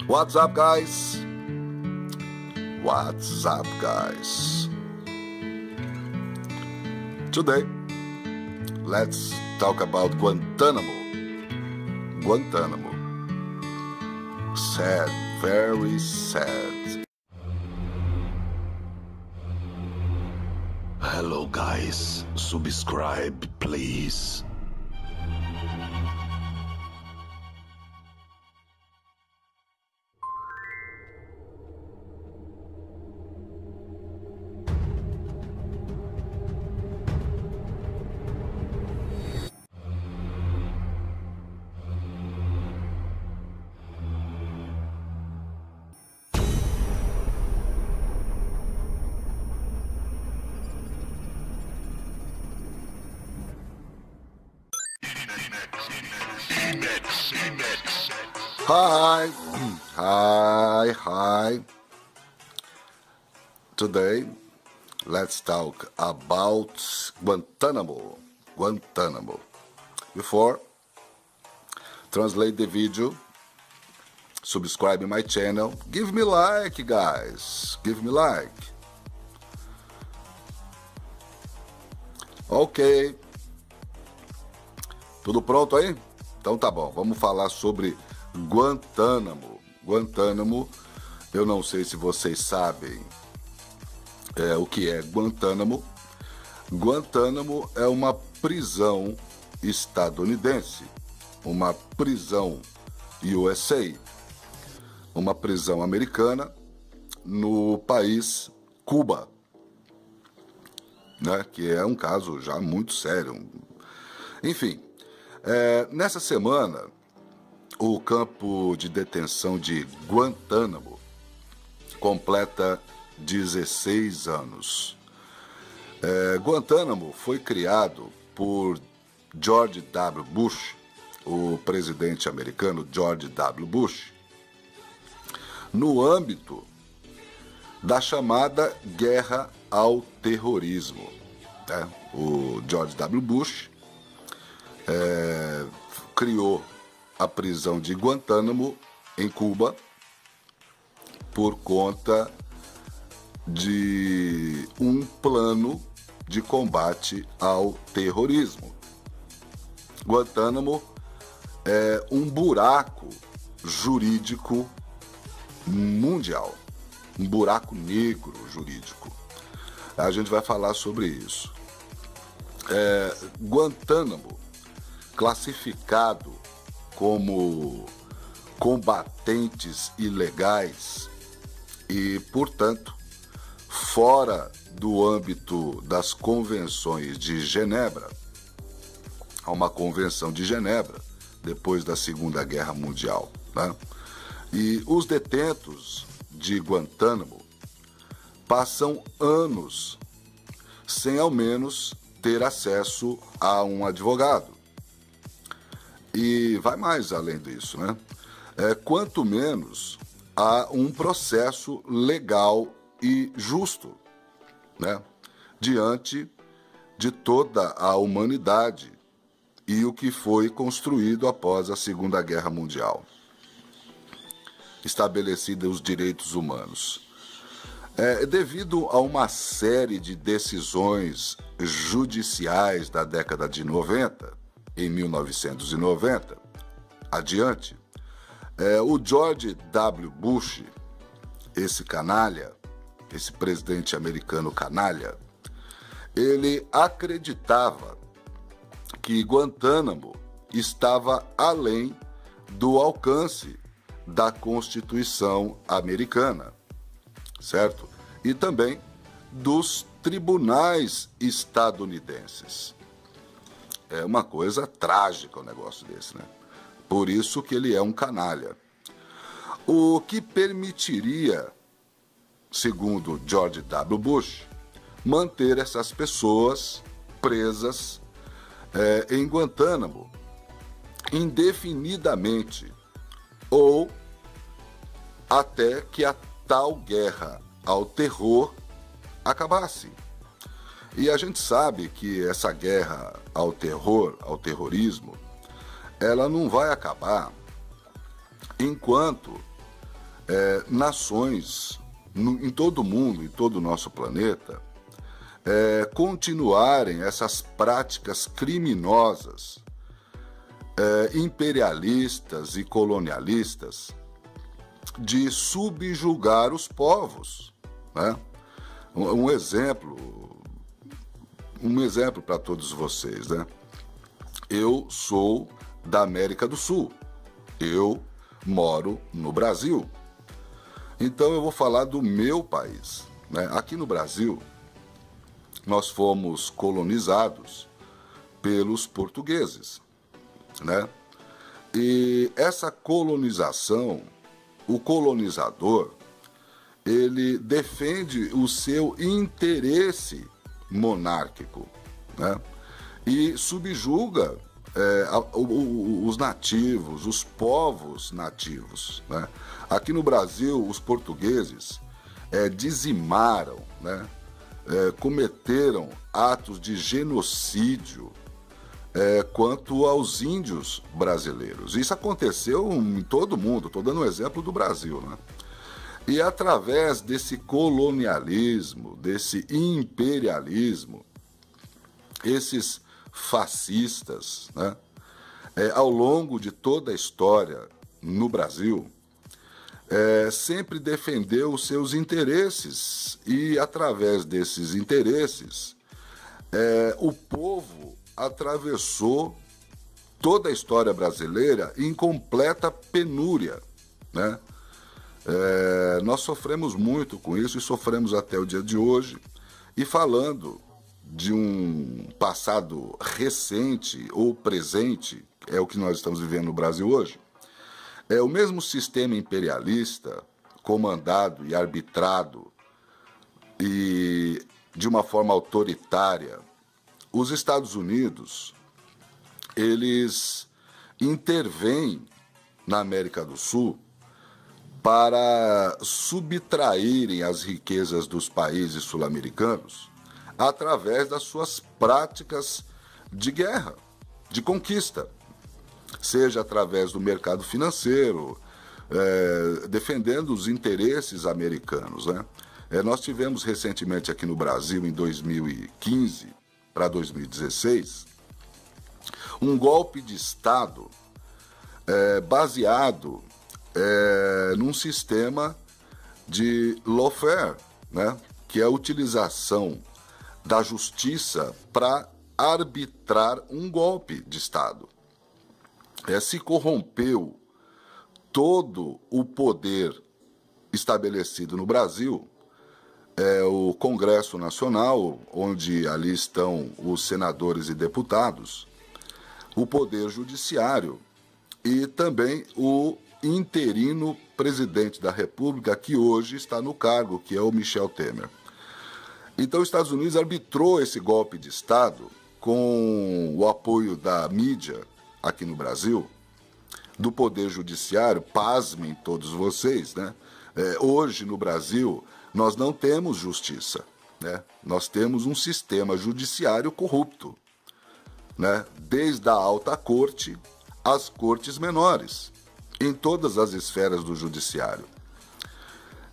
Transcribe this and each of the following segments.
What's up, guys? What's up, guys? Today, let's talk about Guantanamo. Guantanamo. Sad, very sad. Hello, guys. Subscribe, please. Hi. Today, let's talk about Guantanamo. Before, translate the video, subscribe my channel, give me like, guys, give me like. Ok. Tudo pronto aí? Então tá bom, vamos falar sobre Guantanamo. Guantanamo, eu não sei se vocês sabem o que é Guantanamo. Guantanamo é uma prisão estadunidense, uma prisão USA, uma prisão americana no país Cuba, né, que é um caso já muito sério. Enfim, nessa semana, o campo de detenção de Guantánamo completa 16 anos. Guantánamo foi criado por George W. Bush, o presidente americano George W. Bush, no âmbito da chamada Guerra ao Terrorismo. O George W. Bush criou a prisão de Guantánamo em Cuba por conta de um plano de combate ao terrorismo. Guantánamo é um buraco jurídico mundial, um buraco negro jurídico. A gente vai falar sobre isso. Guantánamo, classificado como combatentes ilegais e, portanto, fora do âmbito das convenções de Genebra. Há uma convenção de Genebra depois da Segunda Guerra Mundial, né? E os detentos de Guantánamo passam anos sem ao menos ter acesso a um advogado. E vai mais além disso, né? Quanto menos há um processo legal e justo, né, diante de toda a humanidade e o que foi construído após a Segunda Guerra Mundial. Estabelecidos os direitos humanos. Devido a uma série de decisões judiciais da década de 90, em 1990, adiante, o George W. Bush, esse canalha, esse presidente americano canalha, ele acreditava que Guantánamo estava além do alcance da Constituição americana, certo? E também dos tribunais estadunidenses. É uma coisa trágica um negócio desse, né? Por isso que ele é um canalha. O que permitiria, segundo George W. Bush, manter essas pessoas presas em Guantánamo indefinidamente ou até que a tal guerra ao terror acabasse. E a gente sabe que essa guerra ao terror, ao terrorismo, ela não vai acabar enquanto nações em todo o mundo, em todo o nosso planeta, continuarem essas práticas criminosas, imperialistas e colonialistas, de subjugar os povos, né? Um exemplo para todos vocês, né? Eu sou da América do Sul, eu moro no Brasil, então eu vou falar do meu país, né? Aqui no Brasil, nós fomos colonizados pelos portugueses, né? E essa colonização, o colonizador, ele defende o seu interesse monárquico, né? E subjuga os nativos, os povos nativos, né? Aqui no Brasil, os portugueses dizimaram, né? Cometeram atos de genocídio quanto aos índios brasileiros. Isso aconteceu em todo o mundo, estou dando um exemplo do Brasil, né? E através desse colonialismo, desse imperialismo, esses fascistas, né, ao longo de toda a história no Brasil, sempre defendeu os seus interesses e, através desses interesses, o povo atravessou toda a história brasileira em completa penúria, né? Nós sofremos muito com isso e sofremos até o dia de hoje. E falando de um passado recente ou presente, é o que nós estamos vivendo no Brasil hoje, o mesmo sistema imperialista, comandado e arbitrado e de uma forma autoritária, os Estados Unidos, eles intervêm na América do Sul para subtraírem as riquezas dos países sul-americanos através das suas práticas de guerra, de conquista, seja através do mercado financeiro, defendendo os interesses americanos, né? Nós tivemos recentemente aqui no Brasil, em 2015 para 2016, um golpe de Estado baseado num sistema de lawfare, né? Que é a utilização da justiça para arbitrar um golpe de Estado. Se corrompeu todo o poder estabelecido no Brasil, o Congresso Nacional, onde ali estão os senadores e deputados, o Poder Judiciário e também o interino presidente da República, que hoje está no cargo, que é o Michel Temer. Então, os Estados Unidos arbitrou esse golpe de Estado com o apoio da mídia aqui no Brasil, do Poder Judiciário. Pasmem todos vocês, né? Hoje, no Brasil, nós não temos justiça, né? Nós temos um sistema judiciário corrupto, né? Desde a alta corte às cortes menores, em todas as esferas do judiciário.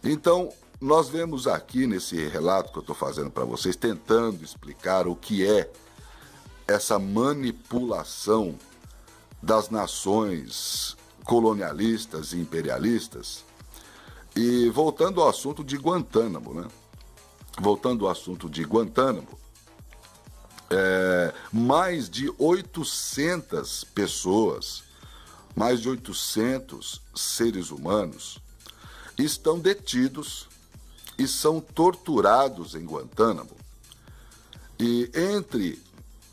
Então, nós vemos aqui nesse relato que eu estou fazendo para vocês, tentando explicar o que é essa manipulação das nações colonialistas e imperialistas. E voltando ao assunto de Guantánamo, né? Voltando ao assunto de Guantánamo, mais de 800 pessoas, mais de 800 seres humanos estão detidos e são torturados em Guantánamo. E entre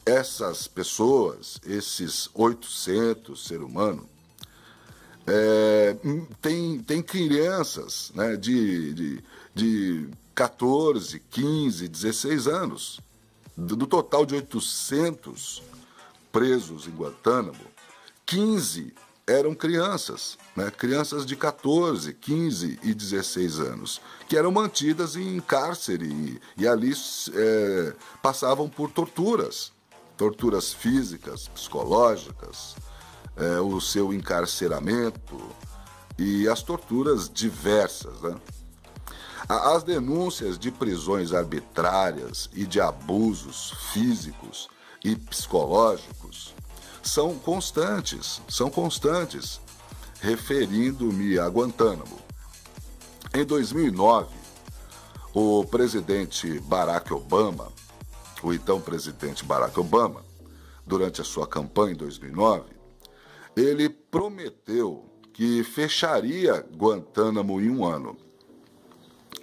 essas pessoas, esses 800 seres humanos, tem crianças, né, de 14, 15, 16 anos. Do total de 800 presos em Guantánamo, 15 eram crianças, né, crianças de 14, 15 e 16 anos, que eram mantidas em cárcere e ali passavam por torturas físicas, psicológicas, o seu encarceramento, e as torturas diversas, né? As denúncias de prisões arbitrárias e de abusos físicos e psicológicos são constantes, referindo-me a Guantánamo. Em 2009, o presidente Barack Obama, o então presidente Barack Obama, durante a sua campanha em 2009, ele prometeu que fecharia Guantánamo em um ano.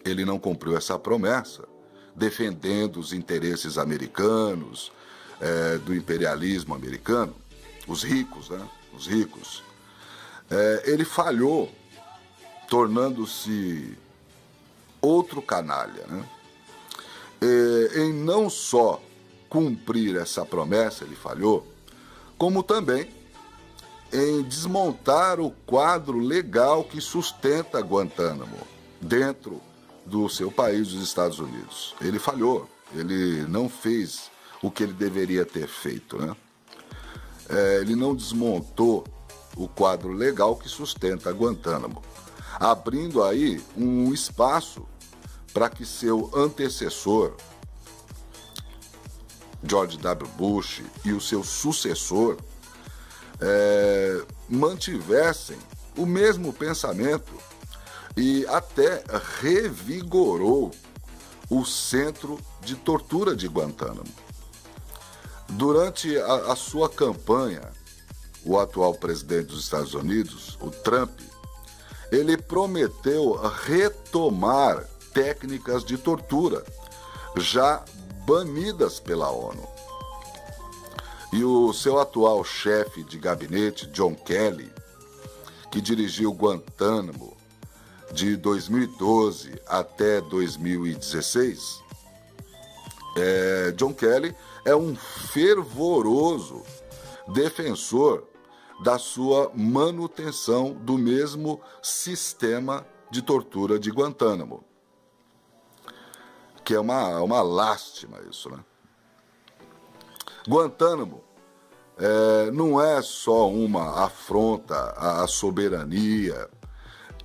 Ele não cumpriu essa promessa, defendendo os interesses americanos, do imperialismo americano, os ricos, né? Os ricos. Ele falhou, tornando-se outro canalha, né? Em não só cumprir essa promessa, ele falhou, como também em desmontar o quadro legal que sustenta Guantánamo dentro do seu país, os Estados Unidos. Ele falhou, ele não fez o que ele deveria ter feito, né? Ele não desmontou o quadro legal que sustenta Guantánamo, abrindo aí um espaço para que seu antecessor, George W. Bush, e o seu sucessor mantivessem o mesmo pensamento e até revigorou o centro de tortura de Guantánamo. Durante a sua campanha, o atual presidente dos Estados Unidos, o Trump, ele prometeu retomar técnicas de tortura já banidas pela ONU. E o seu atual chefe de gabinete, John Kelly, que dirigiu Guantánamo de 2012 até 2016, John Kelly é um fervoroso defensor da sua manutenção do mesmo sistema de tortura de Guantánamo, que é uma lástima isso, né? Guantánamo não é só uma afronta à soberania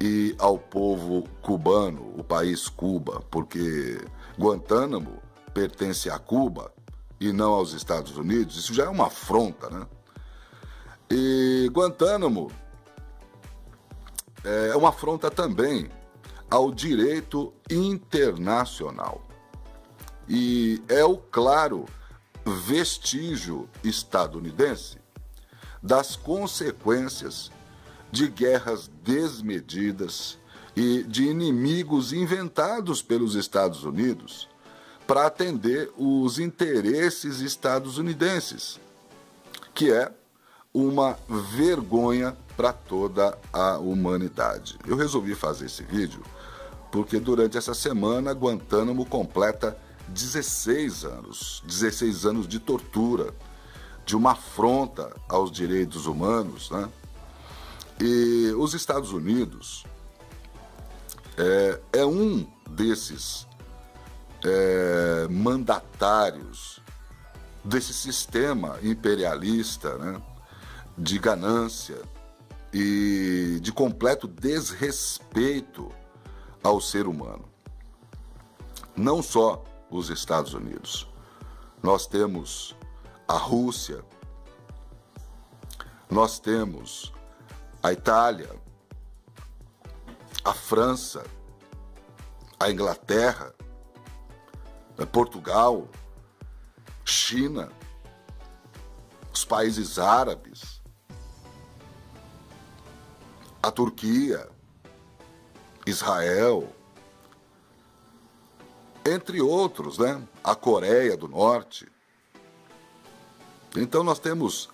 e ao povo cubano, o país Cuba, porque Guantánamo pertence a Cuba e não aos Estados Unidos. Isso já é uma afronta, né? E Guantánamo é uma afronta também ao direito internacional. E é o claro vestígio estadunidense das consequências de guerras desmedidas e de inimigos inventados pelos Estados Unidos para atender os interesses estadunidenses, que é uma vergonha para toda a humanidade. Eu resolvi fazer esse vídeo porque durante essa semana Guantánamo completa 16 anos de tortura, de uma afronta aos direitos humanos, né? E os Estados Unidos é um desses mandatários desse sistema imperialista, né? De ganância e de completo desrespeito ao ser humano. Não só os Estados Unidos. Nós temos a Rússia, nós temos a Itália, a França, a Inglaterra, Portugal, China, os países árabes, a Turquia, Israel, entre outros, né? A Coreia do Norte. Então nós temos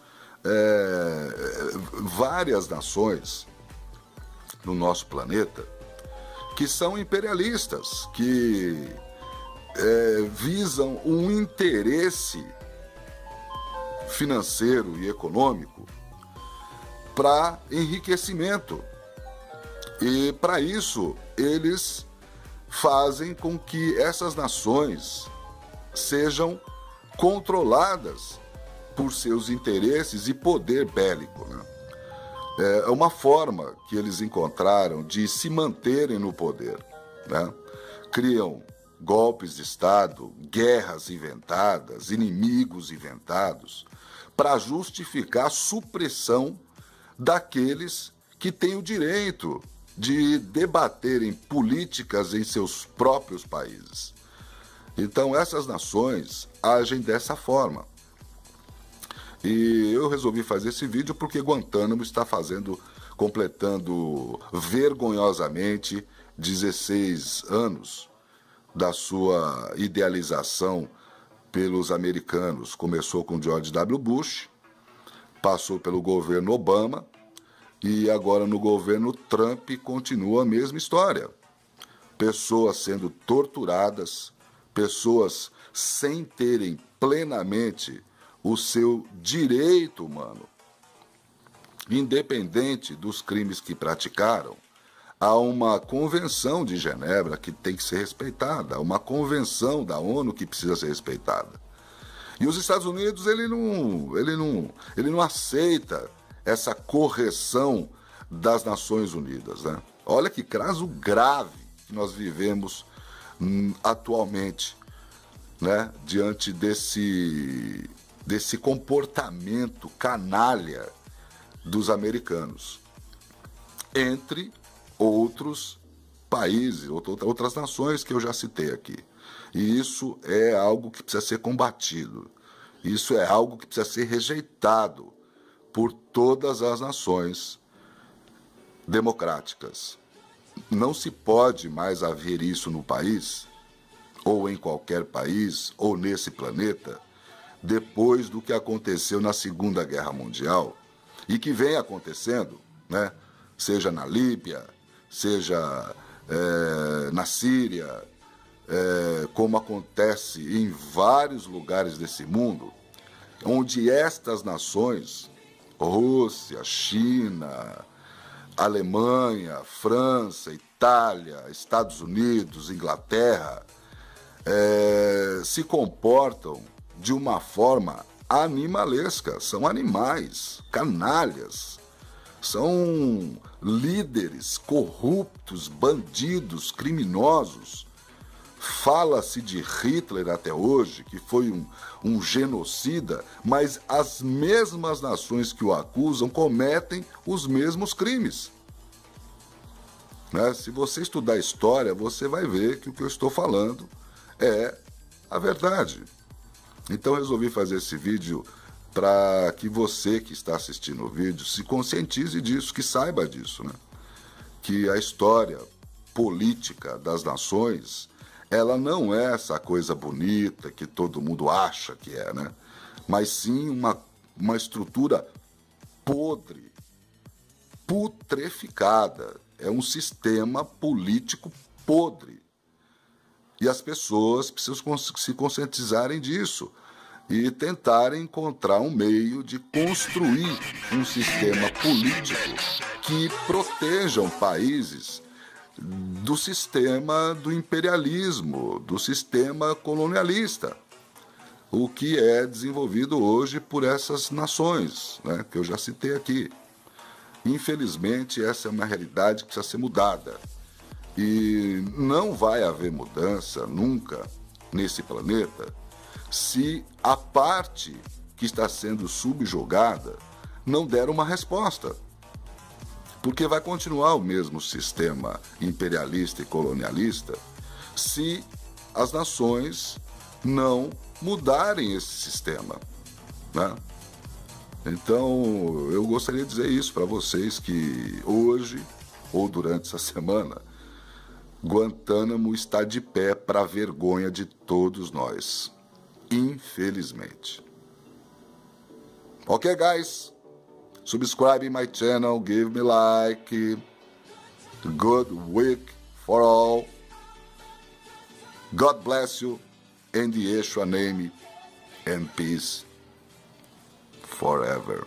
várias nações no nosso planeta que são imperialistas, que visam um interesse financeiro e econômico para enriquecimento. E para isso eles fazem com que essas nações sejam controladas por seus interesses e poder bélico, né? É uma forma que eles encontraram de se manterem no poder, né? Criam golpes de Estado, guerras inventadas, inimigos inventados, para justificar a supressão daqueles que têm o direito de debaterem políticas em seus próprios países. Então, essas nações agem dessa forma. E eu resolvi fazer esse vídeo porque Guantánamo está completando vergonhosamente 16 anos da sua idealização pelos americanos. Começou com George W. Bush, passou pelo governo Obama e agora no governo Trump continua a mesma história. Pessoas sendo torturadas, pessoas sem terem plenamente o seu direito humano, independente dos crimes que praticaram. Há uma convenção de Genebra que tem que ser respeitada, há uma convenção da ONU que precisa ser respeitada. E os Estados Unidos, ele não aceita essa correção das Nações Unidas, né? Olha que caso grave que nós vivemos atualmente, né? Diante desse comportamento canalha dos americanos, entre outros países, outras nações que eu já citei aqui. E isso é algo que precisa ser combatido. Isso é algo que precisa ser rejeitado por todas as nações democráticas. Não se pode mais haver isso no país, ou em qualquer país, ou nesse planeta, depois do que aconteceu na Segunda Guerra Mundial e que vem acontecendo, né? Seja na Líbia, seja na Síria, como acontece em vários lugares desse mundo, onde estas nações, Rússia, China, Alemanha, França, Itália, Estados Unidos, Inglaterra, se comportam de uma forma animalesca. São animais, canalhas, são líderes corruptos, bandidos, criminosos. Fala-se de Hitler até hoje, que foi um genocida, mas as mesmas nações que o acusam cometem os mesmos crimes. Né? Se você estudar história, você vai ver que o que eu estou falando é a verdade. Então resolvi fazer esse vídeo para que você que está assistindo o vídeo se conscientize disso, que saiba disso, né? Que a história política das nações, ela não é essa coisa bonita que todo mundo acha que é, né? Mas sim uma estrutura podre, putreficada. É um sistema político podre. E as pessoas precisam se conscientizarem disso e tentarem encontrar um meio de construir um sistema político que protejam países do sistema do imperialismo, do sistema colonialista, o que é desenvolvido hoje por essas nações, né, que eu já citei aqui. Infelizmente, essa é uma realidade que precisa ser mudada. E não vai haver mudança nunca nesse planeta se a parte que está sendo subjugada não der uma resposta. Porque vai continuar o mesmo sistema imperialista e colonialista se as nações não mudarem esse sistema, né? Então, eu gostaria de dizer isso para vocês, que hoje, ou durante essa semana, Guantánamo está de pé para a vergonha de todos nós. Infelizmente. Ok, guys? Subscribe my channel, give me like. Good week for all. God bless you, in the Yeshua name, and peace forever.